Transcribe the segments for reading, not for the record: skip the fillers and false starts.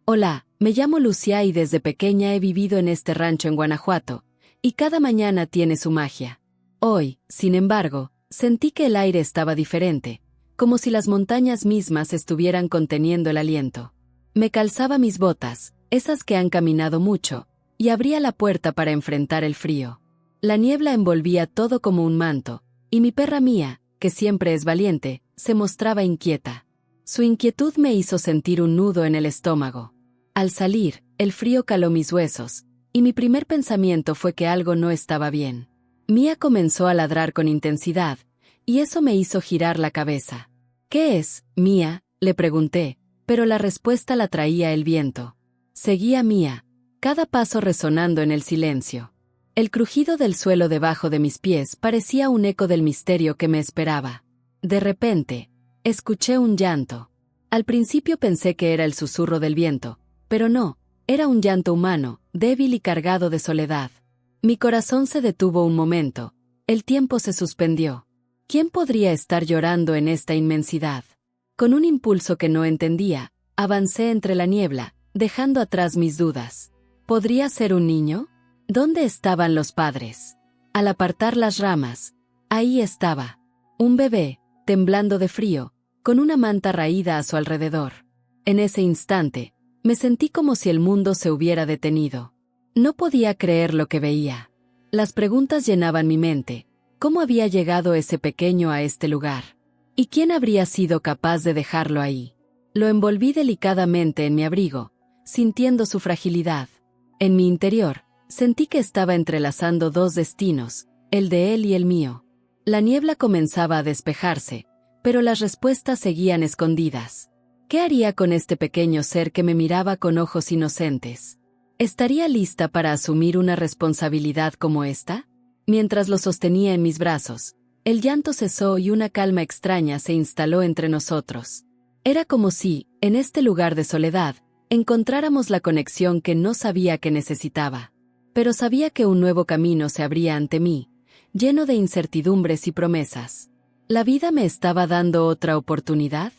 Hola, me llamo Lucía y desde pequeña he vivido en este rancho en Guanajuato, y cada mañana tiene su magia. Hoy, sin embargo, sentí que el aire estaba diferente, como si las montañas mismas estuvieran conteniendo el aliento. Me calzaba mis botas, esas que han caminado mucho, y abría la puerta para enfrentar el frío. La niebla envolvía todo como un manto, y mi perra Mía, que siempre es valiente, se mostraba inquieta. Su inquietud me hizo sentir un nudo en el estómago. Al salir, el frío caló mis huesos, y mi primer pensamiento fue que algo no estaba bien. Mía comenzó a ladrar con intensidad, y eso me hizo girar la cabeza. ¿Qué es, Mía?, le pregunté, pero la respuesta la traía el viento. Seguía Mía, cada paso resonando en el silencio. El crujido del suelo debajo de mis pies parecía un eco del misterio que me esperaba. De repente, escuché un llanto. Al principio pensé que era el susurro del viento, pero no, era un llanto humano, débil y cargado de soledad. Mi corazón se detuvo un momento, el tiempo se suspendió. ¿Quién podría estar llorando en esta inmensidad? Con un impulso que no entendía, avancé entre la niebla, dejando atrás mis dudas. ¿Podría ser un niño? ¿Dónde estaban los padres? Al apartar las ramas, ahí estaba, un bebé, temblando de frío, con una manta raída a su alrededor. En ese instante, me sentí como si el mundo se hubiera detenido. No podía creer lo que veía. Las preguntas llenaban mi mente. ¿Cómo había llegado ese pequeño a este lugar? ¿Y quién habría sido capaz de dejarlo ahí? Lo envolví delicadamente en mi abrigo, sintiendo su fragilidad. En mi interior, sentí que estaba entrelazando dos destinos, el de él y el mío. La niebla comenzaba a despejarse, pero las respuestas seguían escondidas. ¿Qué haría con este pequeño ser que me miraba con ojos inocentes? ¿Estaría lista para asumir una responsabilidad como esta? Mientras lo sostenía en mis brazos, el llanto cesó y una calma extraña se instaló entre nosotros. Era como si, en este lugar de soledad, encontráramos la conexión que no sabía que necesitaba. Pero sabía que un nuevo camino se abría ante mí, lleno de incertidumbres y promesas. ¿La vida me estaba dando otra oportunidad?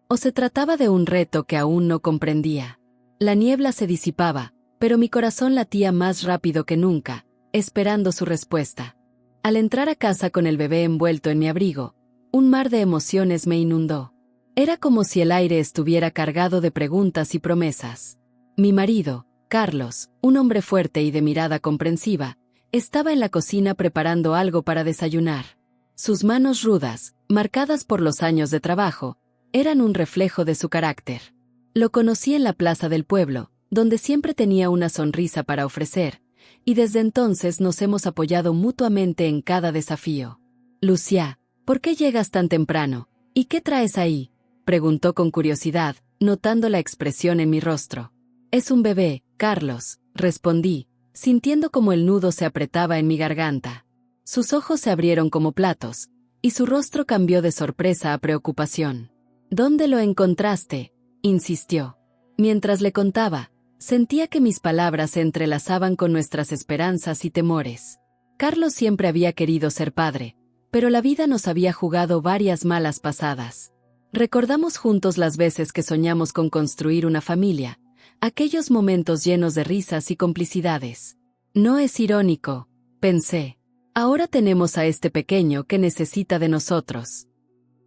¿O se trataba de un reto que aún no comprendía? La niebla se disipaba, pero mi corazón latía más rápido que nunca, esperando su respuesta. Al entrar a casa con el bebé envuelto en mi abrigo, un mar de emociones me inundó. Era como si el aire estuviera cargado de preguntas y promesas. Mi marido, Carlos, un hombre fuerte y de mirada comprensiva, estaba en la cocina preparando algo para desayunar. Sus manos rudas, marcadas por los años de trabajo, eran un reflejo de su carácter. Lo conocí en la plaza del pueblo, donde siempre tenía una sonrisa para ofrecer, y desde entonces nos hemos apoyado mutuamente en cada desafío. Lucía, ¿por qué llegas tan temprano? ¿Y qué traes ahí?, preguntó con curiosidad, notando la expresión en mi rostro. Es un bebé, Carlos, respondí, sintiendo como el nudo se apretaba en mi garganta. Sus ojos se abrieron como platos, y su rostro cambió de sorpresa a preocupación. ¿Dónde lo encontraste?, insistió. Mientras le contaba, sentía que mis palabras se entrelazaban con nuestras esperanzas y temores. Carlos siempre había querido ser padre, pero la vida nos había jugado varias malas pasadas. Recordamos juntos las veces que soñamos con construir una familia, aquellos momentos llenos de risas y complicidades. No es irónico, pensé. Ahora tenemos a este pequeño que necesita de nosotros.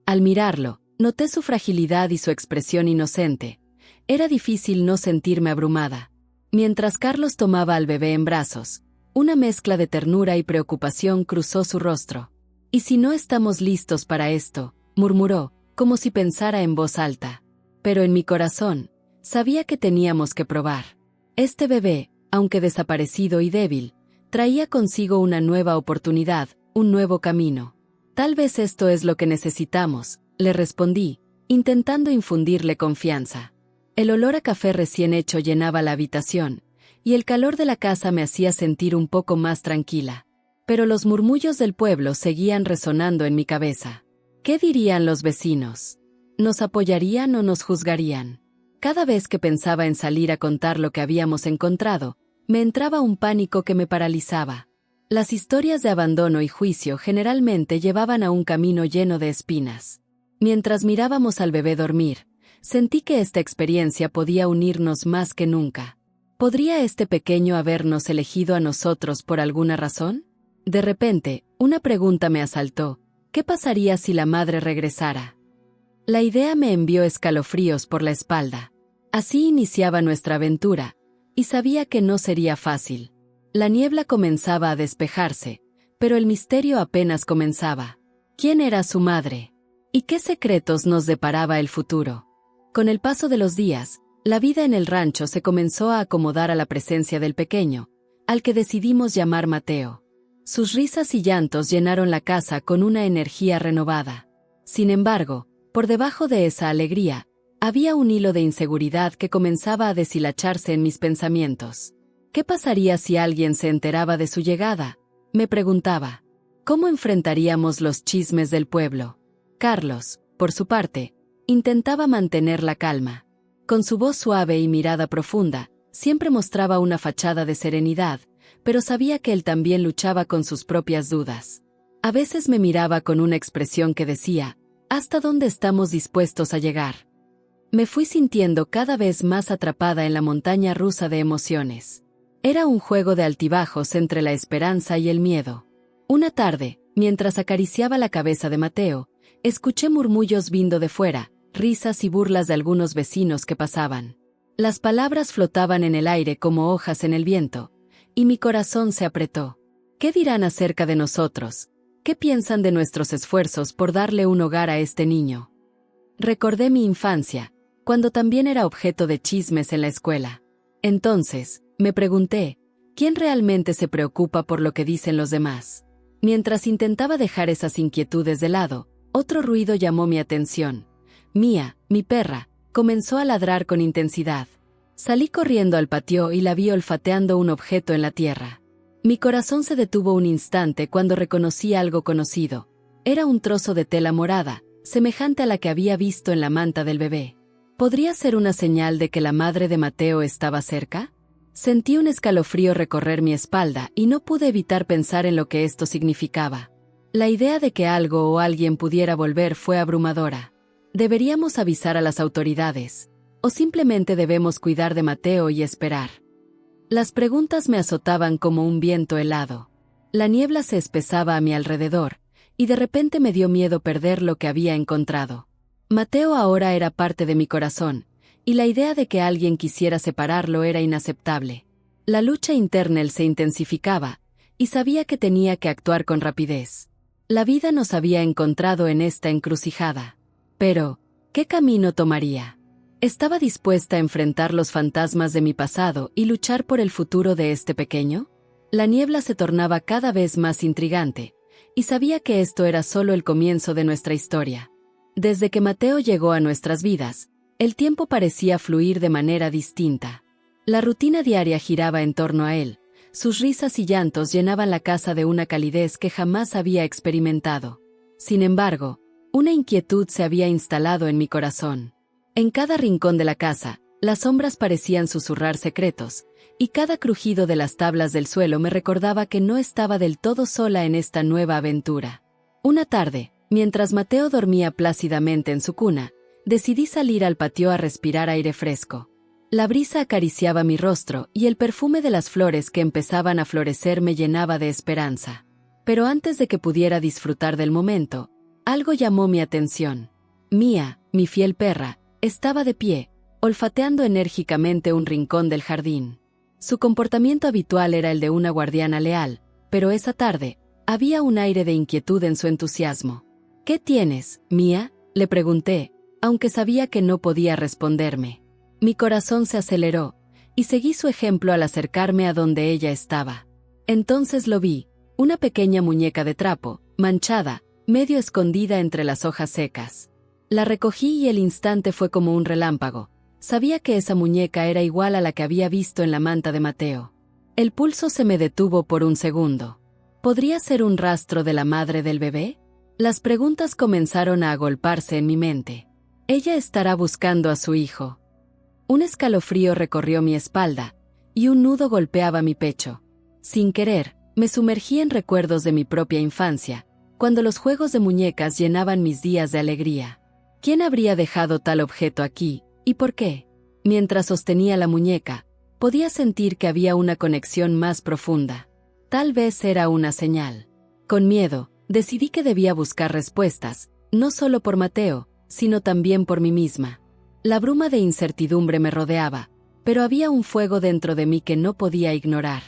Al mirarlo, noté su fragilidad y su expresión inocente. Era difícil no sentirme abrumada. Mientras Carlos tomaba al bebé en brazos, una mezcla de ternura y preocupación cruzó su rostro. «¿Y si no estamos listos para esto?», murmuró, como si pensara en voz alta. Pero en mi corazón, sabía que teníamos que probar. Este bebé, aunque desaparecido y débil, traía consigo una nueva oportunidad, un nuevo camino. «Tal vez esto es lo que necesitamos», le respondí, intentando infundirle confianza. El olor a café recién hecho llenaba la habitación, y el calor de la casa me hacía sentir un poco más tranquila. Pero los murmullos del pueblo seguían resonando en mi cabeza. ¿Qué dirían los vecinos? ¿Nos apoyarían o nos juzgarían? Cada vez que pensaba en salir a contar lo que habíamos encontrado, me entraba un pánico que me paralizaba. Las historias de abandono y juicio generalmente llevaban a un camino lleno de espinas. Mientras mirábamos al bebé dormir, sentí que esta experiencia podía unirnos más que nunca. ¿Podría este pequeño habernos elegido a nosotros por alguna razón? De repente, una pregunta me asaltó. ¿Qué pasaría si la madre regresara? La idea me envió escalofríos por la espalda. Así iniciaba nuestra aventura, y sabía que no sería fácil. La niebla comenzaba a despejarse, pero el misterio apenas comenzaba. ¿Quién era su madre? ¿Y qué secretos nos deparaba el futuro? Con el paso de los días, la vida en el rancho se comenzó a acomodar a la presencia del pequeño, al que decidimos llamar Mateo. Sus risas y llantos llenaron la casa con una energía renovada. Sin embargo, por debajo de esa alegría, había un hilo de inseguridad que comenzaba a deshilacharse en mis pensamientos. ¿Qué pasaría si alguien se enteraba de su llegada? Me preguntaba. ¿Cómo enfrentaríamos los chismes del pueblo? Carlos, por su parte, intentaba mantener la calma. Con su voz suave y mirada profunda, siempre mostraba una fachada de serenidad, pero sabía que él también luchaba con sus propias dudas. A veces me miraba con una expresión que decía, ¿hasta dónde estamos dispuestos a llegar? Me fui sintiendo cada vez más atrapada en la montaña rusa de emociones. Era un juego de altibajos entre la esperanza y el miedo. Una tarde, mientras acariciaba la cabeza de Mateo, escuché murmullos vindo de fuera, risas y burlas de algunos vecinos que pasaban. Las palabras flotaban en el aire como hojas en el viento, y mi corazón se apretó. ¿Qué dirán acerca de nosotros? ¿Qué piensan de nuestros esfuerzos por darle un hogar a este niño? Recordé mi infancia, cuando también era objeto de chismes en la escuela. Entonces, me pregunté, ¿quién realmente se preocupa por lo que dicen los demás? Mientras intentaba dejar esas inquietudes de lado, otro ruido llamó mi atención. Mía, mi perra, comenzó a ladrar con intensidad. Salí corriendo al patio y la vi olfateando un objeto en la tierra. Mi corazón se detuvo un instante cuando reconocí algo conocido. Era un trozo de tela morada, semejante a la que había visto en la manta del bebé. ¿Podría ser una señal de que la madre de Mateo estaba cerca? Sentí un escalofrío recorrer mi espalda y no pude evitar pensar en lo que esto significaba. La idea de que algo o alguien pudiera volver fue abrumadora. ¿Deberíamos avisar a las autoridades? ¿O simplemente debemos cuidar de Mateo y esperar? Las preguntas me azotaban como un viento helado. La niebla se espesaba a mi alrededor, y de repente me dio miedo perder lo que había encontrado. Mateo ahora era parte de mi corazón, y la idea de que alguien quisiera separarlo era inaceptable. La lucha interna se intensificaba, y sabía que tenía que actuar con rapidez. La vida nos había encontrado en esta encrucijada. Pero, ¿qué camino tomaría? ¿Estaba dispuesta a enfrentar los fantasmas de mi pasado y luchar por el futuro de este pequeño? La niebla se tornaba cada vez más intrigante, y sabía que esto era solo el comienzo de nuestra historia. Desde que Mateo llegó a nuestras vidas, el tiempo parecía fluir de manera distinta. La rutina diaria giraba en torno a él, sus risas y llantos llenaban la casa de una calidez que jamás había experimentado. Sin embargo, una inquietud se había instalado en mi corazón. En cada rincón de la casa, las sombras parecían susurrar secretos, y cada crujido de las tablas del suelo me recordaba que no estaba del todo sola en esta nueva aventura. Una tarde, mientras Mateo dormía plácidamente en su cuna, decidí salir al patio a respirar aire fresco. La brisa acariciaba mi rostro y el perfume de las flores que empezaban a florecer me llenaba de esperanza. Pero antes de que pudiera disfrutar del momento, algo llamó mi atención. Mía, mi fiel perra, estaba de pie, olfateando enérgicamente un rincón del jardín. Su comportamiento habitual era el de una guardiana leal, pero esa tarde, había un aire de inquietud en su entusiasmo. ¿Qué tienes, Mía?, le pregunté, aunque sabía que no podía responderme. Mi corazón se aceleró, y seguí su ejemplo al acercarme a donde ella estaba. Entonces lo vi, una pequeña muñeca de trapo, manchada, medio escondida entre las hojas secas. La recogí y el instante fue como un relámpago. Sabía que esa muñeca era igual a la que había visto en la manta de Mateo. El pulso se me detuvo por un segundo. ¿Podría ser un rastro de la madre del bebé? Las preguntas comenzaron a agolparse en mi mente. Ella estará buscando a su hijo. Un escalofrío recorrió mi espalda, y un nudo golpeaba mi pecho. Sin querer, me sumergí en recuerdos de mi propia infancia, cuando los juegos de muñecas llenaban mis días de alegría. ¿Quién habría dejado tal objeto aquí, y por qué? Mientras sostenía la muñeca, podía sentir que había una conexión más profunda. Tal vez era una señal. Con miedo, decidí que debía buscar respuestas, no solo por Mateo, sino también por mí misma. La bruma de incertidumbre me rodeaba, pero había un fuego dentro de mí que no podía ignorar.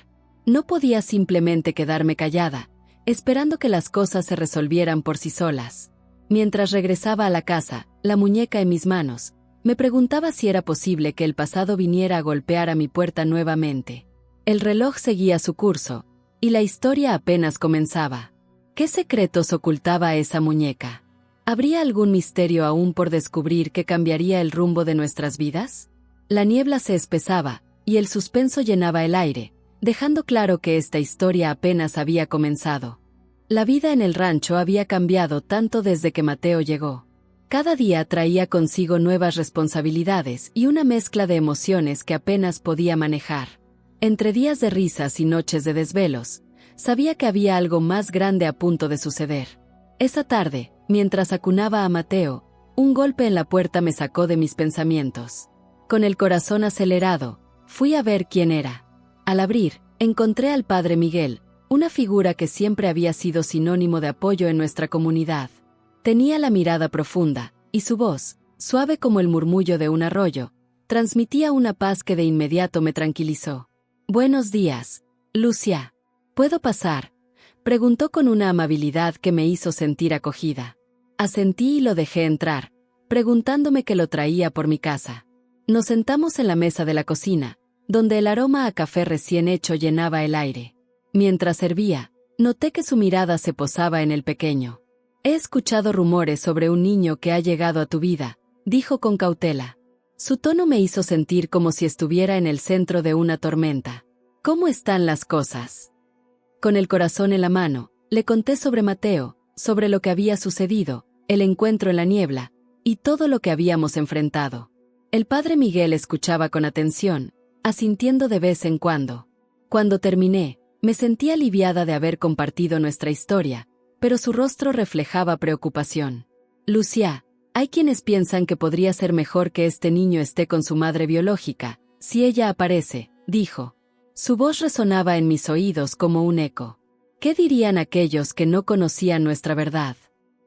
No podía simplemente quedarme callada, esperando que las cosas se resolvieran por sí solas. Mientras regresaba a la casa, la muñeca en mis manos, me preguntaba si era posible que el pasado viniera a golpear a mi puerta nuevamente. El reloj seguía su curso, y la historia apenas comenzaba. ¿Qué secretos ocultaba esa muñeca? ¿Habría algún misterio aún por descubrir que cambiaría el rumbo de nuestras vidas? La niebla se espesaba, y el suspenso llenaba el aire, dejando claro que esta historia apenas había comenzado. La vida en el rancho había cambiado tanto desde que Mateo llegó. Cada día traía consigo nuevas responsabilidades y una mezcla de emociones que apenas podía manejar. Entre días de risas y noches de desvelos, sabía que había algo más grande a punto de suceder. Esa tarde, mientras acunaba a Mateo, un golpe en la puerta me sacó de mis pensamientos. Con el corazón acelerado, fui a ver quién era. Al abrir, encontré al padre Miguel, una figura que siempre había sido sinónimo de apoyo en nuestra comunidad. Tenía la mirada profunda, y su voz, suave como el murmullo de un arroyo, transmitía una paz que de inmediato me tranquilizó. «Buenos días, Lucia. ¿Puedo pasar?», preguntó con una amabilidad que me hizo sentir acogida. Asentí y lo dejé entrar, preguntándome qué lo traía por mi casa. Nos sentamos en la mesa de la cocina, donde el aroma a café recién hecho llenaba el aire. Mientras servía, noté que su mirada se posaba en el pequeño. «He escuchado rumores sobre un niño que ha llegado a tu vida», dijo con cautela. Su tono me hizo sentir como si estuviera en el centro de una tormenta. «¿Cómo están las cosas?». Con el corazón en la mano, le conté sobre Mateo, sobre lo que había sucedido, el encuentro en la niebla, y todo lo que habíamos enfrentado. El padre Miguel escuchaba con atención, asintiendo de vez en cuando. Cuando terminé, me sentí aliviada de haber compartido nuestra historia, pero su rostro reflejaba preocupación. «Lucia, hay quienes piensan que podría ser mejor que este niño esté con su madre biológica, si ella aparece», dijo. Su voz resonaba en mis oídos como un eco. ¿Qué dirían aquellos que no conocían nuestra verdad?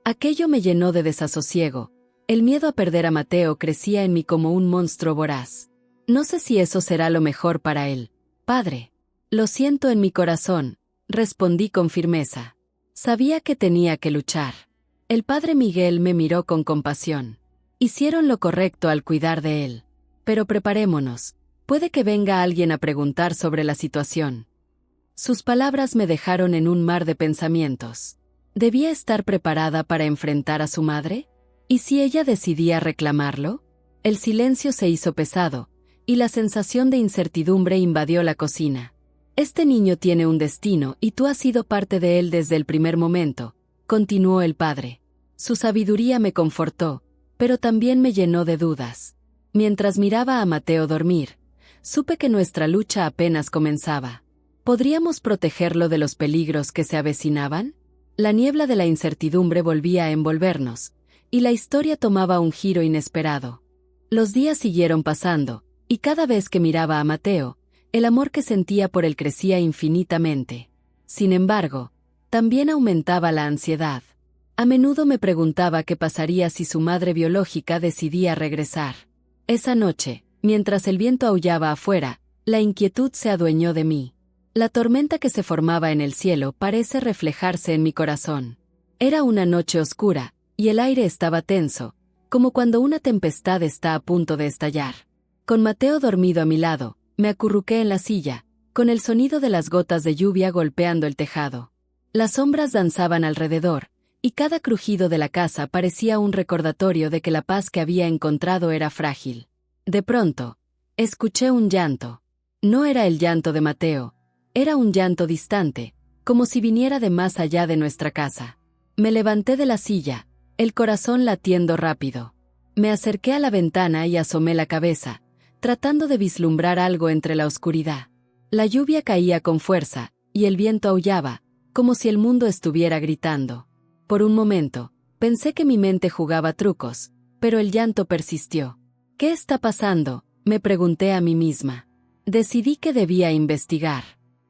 Aquello me llenó de desasosiego. El miedo a perder a Mateo crecía en mí como un monstruo voraz. «No sé si eso será lo mejor para él, padre». «Lo siento en mi corazón», respondí con firmeza. Sabía que tenía que luchar. El padre Miguel me miró con compasión. «Hicieron lo correcto al cuidar de él. Pero preparémonos. Puede que venga alguien a preguntar sobre la situación». Sus palabras me dejaron en un mar de pensamientos. ¿Debía estar preparada para enfrentar a su madre? ¿Y si ella decidía reclamarlo? El silencio se hizo pesado, y la sensación de incertidumbre invadió la cocina. «Este niño tiene un destino y tú has sido parte de él desde el primer momento», continuó el padre. Su sabiduría me confortó, pero también me llenó de dudas. Mientras miraba a Mateo dormir, supe que nuestra lucha apenas comenzaba. ¿Podríamos protegerlo de los peligros que se avecinaban? La niebla de la incertidumbre volvía a envolvernos, y la historia tomaba un giro inesperado. Los días siguieron pasando, y cada vez que miraba a Mateo, el amor que sentía por él crecía infinitamente. Sin embargo, también aumentaba la ansiedad. A menudo me preguntaba qué pasaría si su madre biológica decidía regresar. Esa noche, mientras el viento aullaba afuera, la inquietud se adueñó de mí. La tormenta que se formaba en el cielo parece reflejarse en mi corazón. Era una noche oscura, y el aire estaba tenso, como cuando una tempestad está a punto de estallar. Con Mateo dormido a mi lado, me acurruqué en la silla, con el sonido de las gotas de lluvia golpeando el tejado. Las sombras danzaban alrededor, y cada crujido de la casa parecía un recordatorio de que la paz que había encontrado era frágil. De pronto, escuché un llanto. No era el llanto de Mateo, era un llanto distante, como si viniera de más allá de nuestra casa. Me levanté de la silla, el corazón latiendo rápido. Me acerqué a la ventana y asomé la cabeza, tratando de vislumbrar algo entre la oscuridad. La lluvia caía con fuerza, y el viento aullaba, como si el mundo estuviera gritando. Por un momento, pensé que mi mente jugaba trucos, pero el llanto persistió. ¿Qué está pasando?, me pregunté a mí misma. Decidí que debía investigar.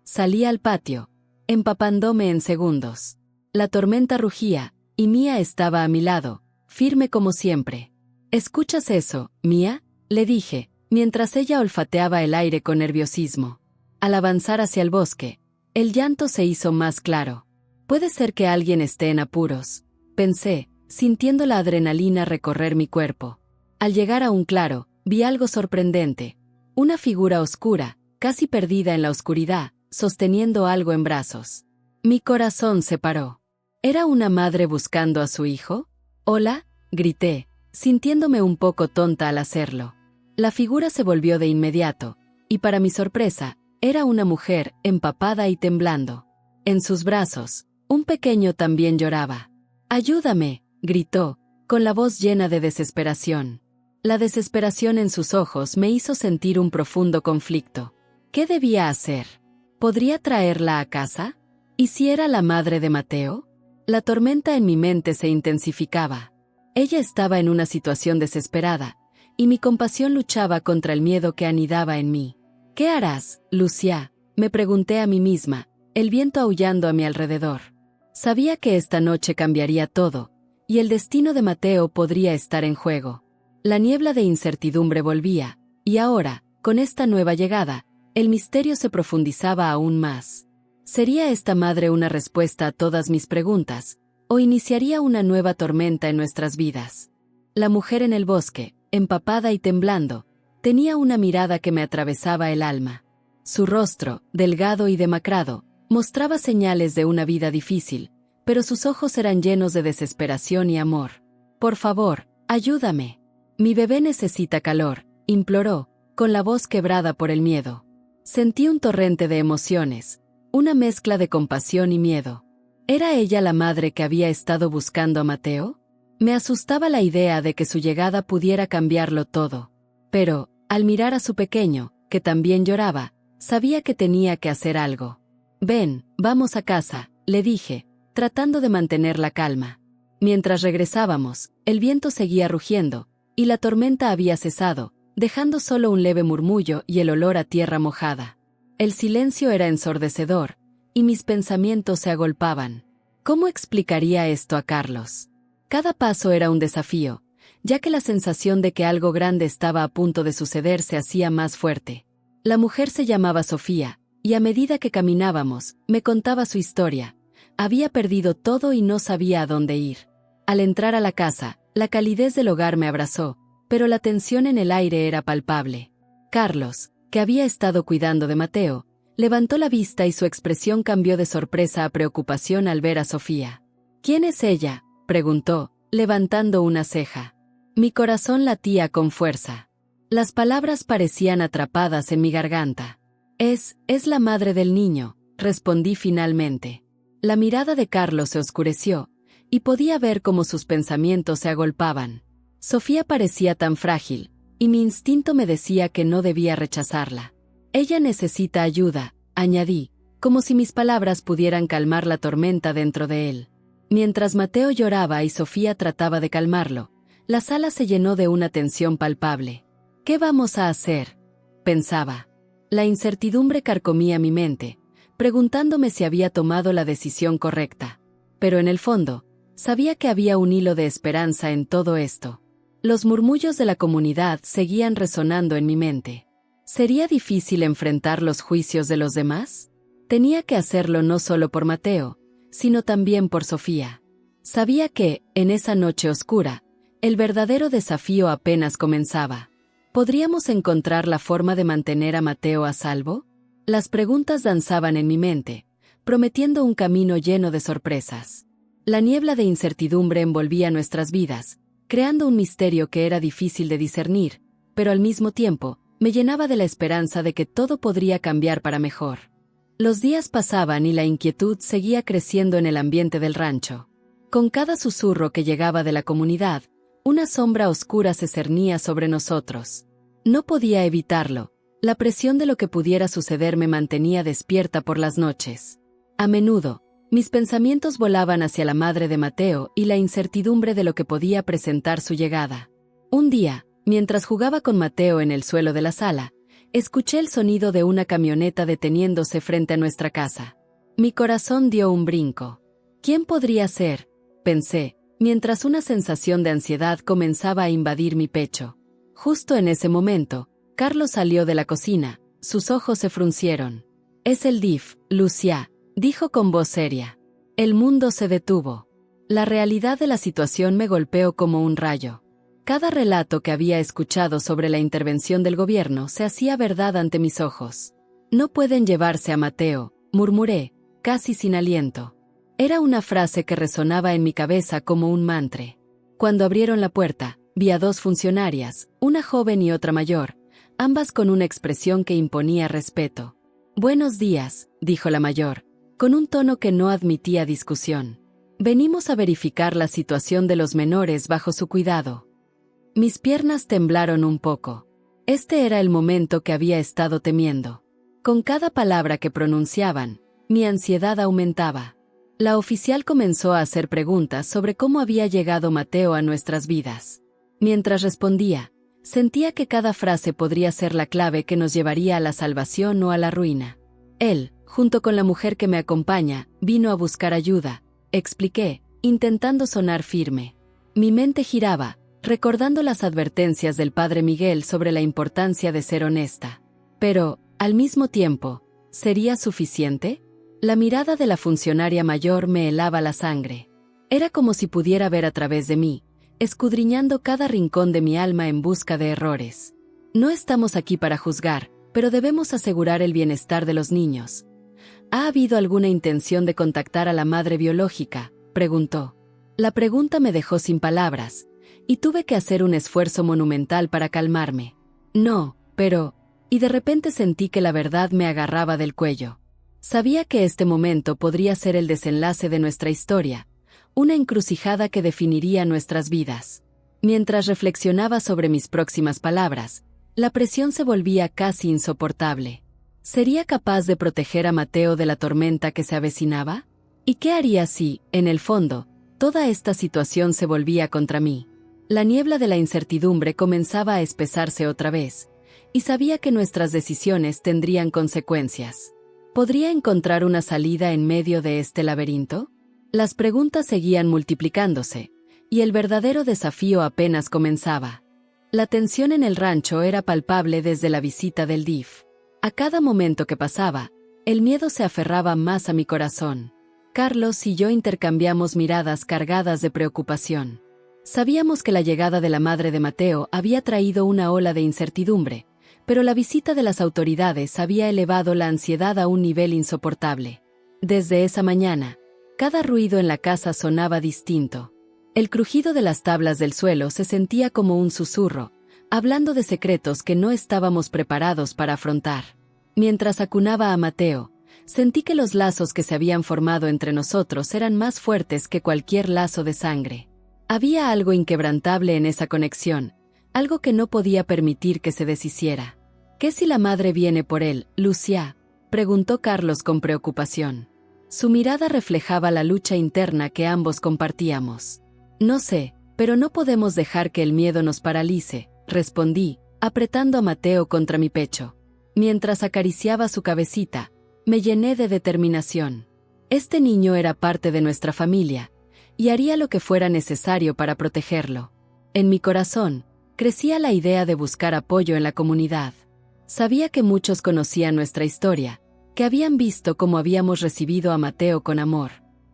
Salí al patio, empapándome en segundos. La tormenta rugía, y Mía estaba a mi lado, firme como siempre. ¿Escuchas eso, Mía?, le dije, mientras ella olfateaba el aire con nerviosismo. Al avanzar hacia el bosque, el llanto se hizo más claro. Puede ser que alguien esté en apuros, pensé, sintiendo la adrenalina recorrer mi cuerpo. Al llegar a un claro, vi algo sorprendente. Una figura oscura, casi perdida en la oscuridad, sosteniendo algo en brazos. Mi corazón se paró. ¿Era una madre buscando a su hijo? «Hola», grité, sintiéndome un poco tonta al hacerlo. La figura se volvió de inmediato, y para mi sorpresa, era una mujer, empapada y temblando. En sus brazos, un pequeño también lloraba. «¡Ayúdame!», gritó, con la voz llena de desesperación. La desesperación en sus ojos me hizo sentir un profundo conflicto. ¿Qué debía hacer? ¿Podría traerla a casa? ¿Y si era la madre de Mateo? La tormenta en mi mente se intensificaba. Ella estaba en una situación desesperada, y mi compasión luchaba contra el miedo que anidaba en mí. «¿Qué harás, Lucia?», me pregunté a mí misma, el viento aullando a mi alrededor. Sabía que esta noche cambiaría todo, y el destino de Mateo podría estar en juego. La niebla de incertidumbre volvía, y ahora, con esta nueva llegada, el misterio se profundizaba aún más. ¿Sería esta madre una respuesta a todas mis preguntas, o iniciaría una nueva tormenta en nuestras vidas? La mujer en el bosque, empapada y temblando, tenía una mirada que me atravesaba el alma. Su rostro, delgado y demacrado, mostraba señales de una vida difícil, pero sus ojos eran llenos de desesperación y amor. «Por favor, ayúdame. Mi bebé necesita calor», imploró, con la voz quebrada por el miedo. Sentí un torrente de emociones, una mezcla de compasión y miedo. ¿Era ella la madre que había estado buscando a Mateo? Me asustaba la idea de que su llegada pudiera cambiarlo todo. Pero, al mirar a su pequeño, que también lloraba, sabía que tenía que hacer algo. «Ven, vamos a casa», le dije, tratando de mantener la calma. Mientras regresábamos, el viento seguía rugiendo, y la tormenta había cesado, dejando solo un leve murmullo y el olor a tierra mojada. El silencio era ensordecedor, y mis pensamientos se agolpaban. ¿Cómo explicaría esto a Carlos? Cada paso era un desafío, ya que la sensación de que algo grande estaba a punto de suceder se hacía más fuerte. La mujer se llamaba Sofía, y a medida que caminábamos, me contaba su historia. Había perdido todo y no sabía a dónde ir. Al entrar a la casa, la calidez del hogar me abrazó, pero la tensión en el aire era palpable. Carlos, que había estado cuidando de Mateo, levantó la vista y su expresión cambió de sorpresa a preocupación al ver a Sofía. «¿Quién es ella?», preguntó, levantando una ceja. Mi corazón latía con fuerza. Las palabras parecían atrapadas en mi garganta. Es la madre del niño», respondí finalmente. La mirada de Carlos se oscureció, y podía ver cómo sus pensamientos se agolpaban. Sofía parecía tan frágil, y mi instinto me decía que no debía rechazarla. «Ella necesita ayuda», añadí, como si mis palabras pudieran calmar la tormenta dentro de él. Mientras Mateo lloraba y Sofía trataba de calmarlo, la sala se llenó de una tensión palpable. «¿Qué vamos a hacer?», pensaba. La incertidumbre carcomía mi mente, preguntándome si había tomado la decisión correcta. Pero en el fondo, sabía que había un hilo de esperanza en todo esto. Los murmullos de la comunidad seguían resonando en mi mente. ¿Sería difícil enfrentar los juicios de los demás? Tenía que hacerlo no solo por Mateo, sino también por Sofía. Sabía que, en esa noche oscura, el verdadero desafío apenas comenzaba. ¿Podríamos encontrar la forma de mantener a Mateo a salvo? Las preguntas danzaban en mi mente, prometiendo un camino lleno de sorpresas. La niebla de incertidumbre envolvía nuestras vidas, creando un misterio que era difícil de discernir, pero al mismo tiempo, me llenaba de la esperanza de que todo podría cambiar para mejor. Los días pasaban y la inquietud seguía creciendo en el ambiente del rancho. Con cada susurro que llegaba de la comunidad, una sombra oscura se cernía sobre nosotros. No podía evitarlo. La presión de lo que pudiera suceder me mantenía despierta por las noches. A menudo, mis pensamientos volaban hacia la madre de Mateo y la incertidumbre de lo que podía presentar su llegada. Un día, mientras jugaba con Mateo en el suelo de la sala, escuché el sonido de una camioneta deteniéndose frente a nuestra casa. Mi corazón dio un brinco. ¿Quién podría ser?, pensé, mientras una sensación de ansiedad comenzaba a invadir mi pecho. Justo en ese momento, Carlos salió de la cocina, sus ojos se fruncieron. «Es el DIF, Lucia», dijo con voz seria. El mundo se detuvo. La realidad de la situación me golpeó como un rayo. Cada relato que había escuchado sobre la intervención del gobierno se hacía verdad ante mis ojos. «No pueden llevarse a Mateo», murmuré, casi sin aliento. Era una frase que resonaba en mi cabeza como un mantra. Cuando abrieron la puerta, vi a dos funcionarias, una joven y otra mayor, ambas con una expresión que imponía respeto. «Buenos días», dijo la mayor, con un tono que no admitía discusión. «Venimos a verificar la situación de los menores bajo su cuidado». Mis piernas temblaron un poco. Este era el momento que había estado temiendo. Con cada palabra que pronunciaban, mi ansiedad aumentaba. La oficial comenzó a hacer preguntas sobre cómo había llegado Mateo a nuestras vidas. Mientras respondía, sentía que cada frase podría ser la clave que nos llevaría a la salvación o a la ruina. Él, junto con la mujer que me acompaña, vino a buscar ayuda, expliqué, intentando sonar firme. Mi mente giraba, recordando las advertencias del padre Miguel sobre la importancia de ser honesta. Pero, al mismo tiempo, ¿sería suficiente? La mirada de la funcionaria mayor me helaba la sangre. Era como si pudiera ver a través de mí, escudriñando cada rincón de mi alma en busca de errores. No estamos aquí para juzgar, pero debemos asegurar el bienestar de los niños. ¿Ha habido alguna intención de contactar a la madre biológica?, preguntó. La pregunta me dejó sin palabras, y tuve que hacer un esfuerzo monumental para calmarme. No, pero... Y de repente sentí que la verdad me agarraba del cuello. Sabía que este momento podría ser el desenlace de nuestra historia, una encrucijada que definiría nuestras vidas. Mientras reflexionaba sobre mis próximas palabras, la presión se volvía casi insoportable. ¿Sería capaz de proteger a Mateo de la tormenta que se avecinaba? ¿Y qué haría si, en el fondo, toda esta situación se volvía contra mí? La niebla de la incertidumbre comenzaba a espesarse otra vez, y sabía que nuestras decisiones tendrían consecuencias. ¿Podría encontrar una salida en medio de este laberinto? Las preguntas seguían multiplicándose, y el verdadero desafío apenas comenzaba. La tensión en el rancho era palpable desde la visita del DIF. A cada momento que pasaba, el miedo se aferraba más a mi corazón. Carlos y yo intercambiamos miradas cargadas de preocupación. Sabíamos que la llegada de la madre de Mateo había traído una ola de incertidumbre, pero la visita de las autoridades había elevado la ansiedad a un nivel insoportable. Desde esa mañana, cada ruido en la casa sonaba distinto. El crujido de las tablas del suelo se sentía como un susurro, hablando de secretos que no estábamos preparados para afrontar. Mientras acunaba a Mateo, sentí que los lazos que se habían formado entre nosotros eran más fuertes que cualquier lazo de sangre. Había algo inquebrantable en esa conexión, algo que no podía permitir que se deshiciera. ¿Qué si la madre viene por él, Lucia?, preguntó Carlos con preocupación. Su mirada reflejaba la lucha interna que ambos compartíamos. No sé, pero no podemos dejar que el miedo nos paralice, respondí, apretando a Mateo contra mi pecho. Mientras acariciaba su cabecita, me llené de determinación. Este niño era parte de nuestra familia, y haría lo que fuera necesario para protegerlo. En mi corazón, crecía la idea de buscar apoyo en la comunidad. Sabía que muchos conocían nuestra historia, que habían visto cómo habíamos recibido a Mateo con amor.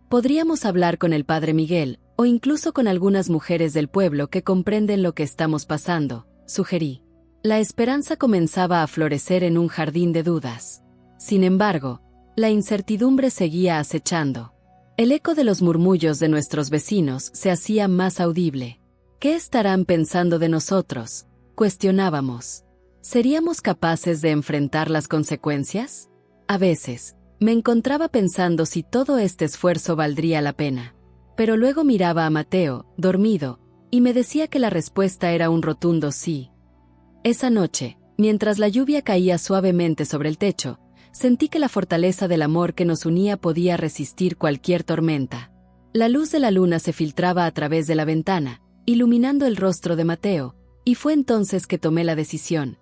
Podríamos hablar con el padre Miguel, o incluso con algunas mujeres del pueblo que comprenden lo que estamos pasando, sugerí. La esperanza comenzaba a florecer en un jardín de dudas. Sin embargo, la incertidumbre seguía acechando. El eco de los murmullos de nuestros vecinos se hacía más audible. ¿Qué estarán pensando de nosotros?, cuestionábamos. ¿Seríamos capaces de enfrentar las consecuencias? A veces, me encontraba pensando si todo este esfuerzo valdría la pena. Pero luego miraba a Mateo, dormido, y me decía que la respuesta era un rotundo sí. Esa noche, mientras la lluvia caía suavemente sobre el techo, sentí que la fortaleza del amor que nos unía podía resistir cualquier tormenta. La luz de la luna se filtraba a través de la ventana, iluminando el rostro de Mateo, Y fue entonces que tomé la decisión.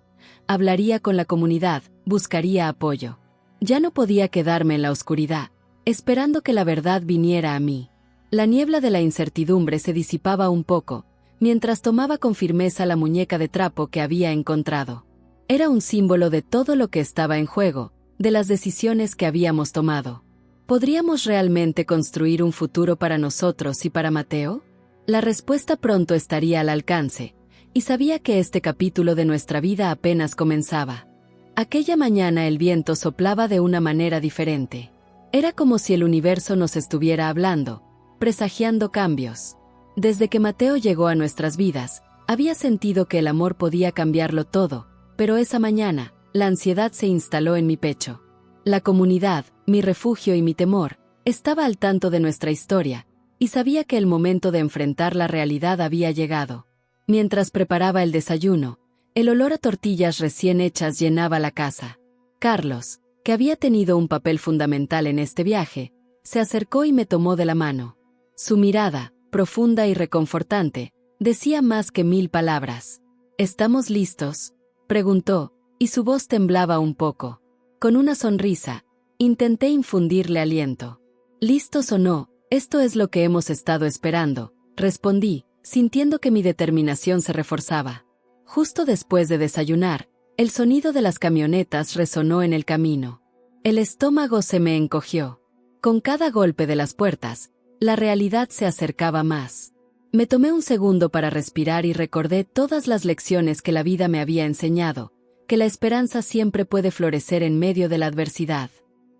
Hablaría con la comunidad, buscaría apoyo. Ya no podía quedarme en la oscuridad, esperando que la verdad viniera a mí. La niebla de la incertidumbre se disipaba un poco, mientras tomaba con firmeza la muñeca de trapo que había encontrado. Era un símbolo de todo lo que estaba en juego, de las decisiones que habíamos tomado. ¿Podríamos realmente construir un futuro para nosotros y para Mateo? La respuesta pronto estaría al alcance, y sabía que este capítulo de nuestra vida apenas comenzaba. Aquella mañana el viento soplaba de una manera diferente. Era como si el universo nos estuviera hablando, presagiando cambios. Desde que Mateo llegó a nuestras vidas, había sentido que el amor podía cambiarlo todo, pero esa mañana, la ansiedad se instaló en mi pecho. La comunidad, mi refugio y mi temor, estaba al tanto de nuestra historia, y sabía que el momento de enfrentar la realidad había llegado. Mientras preparaba el desayuno, el olor a tortillas recién hechas llenaba la casa. Carlos, que había tenido un papel fundamental en este viaje, se acercó y me tomó de la mano. Su mirada, profunda y reconfortante, decía más que 1000 palabras. ¿Estamos listos?, preguntó, y su voz temblaba un poco. Con una sonrisa, intenté infundirle aliento. ¿Listos o no? Esto es lo que hemos estado esperando, respondí, sintiendo que mi determinación se reforzaba. Justo después de desayunar, el sonido de las camionetas resonó en el camino. El estómago se me encogió. Con cada golpe de las puertas, la realidad se acercaba más. Me tomé un segundo para respirar y recordé todas las lecciones que la vida me había enseñado, que la esperanza siempre puede florecer en medio de la adversidad.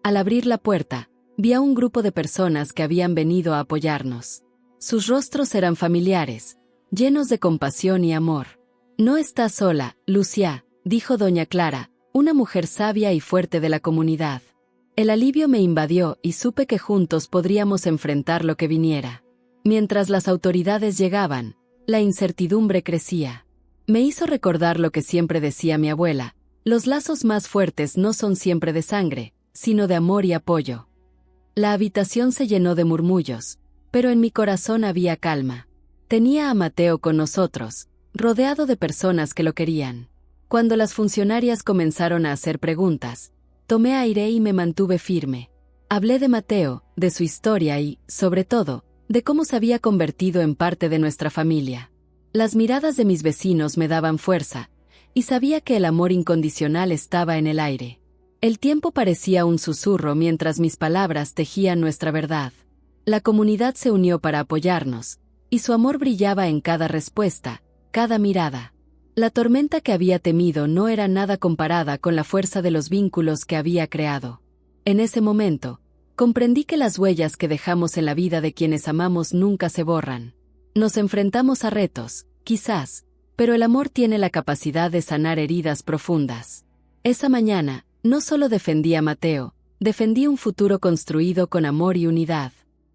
Al abrir la puerta, vi a un grupo de personas que habían venido a apoyarnos. Sus rostros eran familiares, llenos de compasión y amor. «No estás sola, Lucia», dijo doña Clara, una mujer sabia y fuerte de la comunidad. El alivio me invadió y supe que juntos podríamos enfrentar lo que viniera. Mientras las autoridades llegaban, la incertidumbre crecía. Me hizo recordar lo que siempre decía mi abuela: los lazos más fuertes no son siempre de sangre, sino de amor y apoyo. La habitación se llenó de murmullos, pero en mi corazón había calma. Tenía a Mateo con nosotros, rodeado de personas que lo querían. Cuando las funcionarias comenzaron a hacer preguntas, tomé aire y me mantuve firme. Hablé de Mateo, de su historia y, sobre todo, de cómo se había convertido en parte de nuestra familia. Las miradas de mis vecinos me daban fuerza, y sabía que el amor incondicional estaba en el aire. El tiempo parecía un susurro mientras mis palabras tejían nuestra verdad. La comunidad se unió para apoyarnos, y su amor brillaba en cada respuesta, cada mirada. La tormenta que había temido no era nada comparada con la fuerza de los vínculos que había creado. En ese momento, comprendí que las huellas que dejamos en la vida de quienes amamos nunca se borran. Nos enfrentamos a retos, quizás, pero el amor tiene la capacidad de sanar heridas profundas. Esa mañana, no solo defendí a Mateo, defendí un futuro construido con amor y unidad.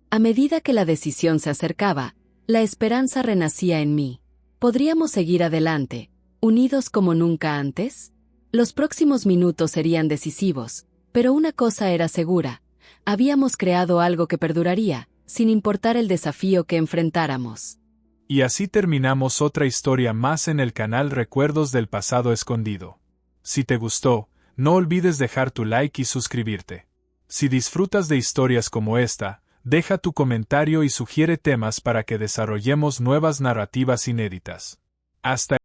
A medida que la decisión se acercaba, la esperanza renacía en mí. ¿Podríamos seguir adelante, unidos como nunca antes? Los próximos minutos serían decisivos, pero una cosa era segura: habíamos creado algo que perduraría, sin importar el desafío que enfrentáramos. Y así terminamos otra historia más en el canal Recuerdos del Pasado Escondido. Si te gustó, no olvides dejar tu like y suscribirte. Si disfrutas de historias como esta, deja tu comentario y sugiere temas para que desarrollemos nuevas narrativas inéditas. Hasta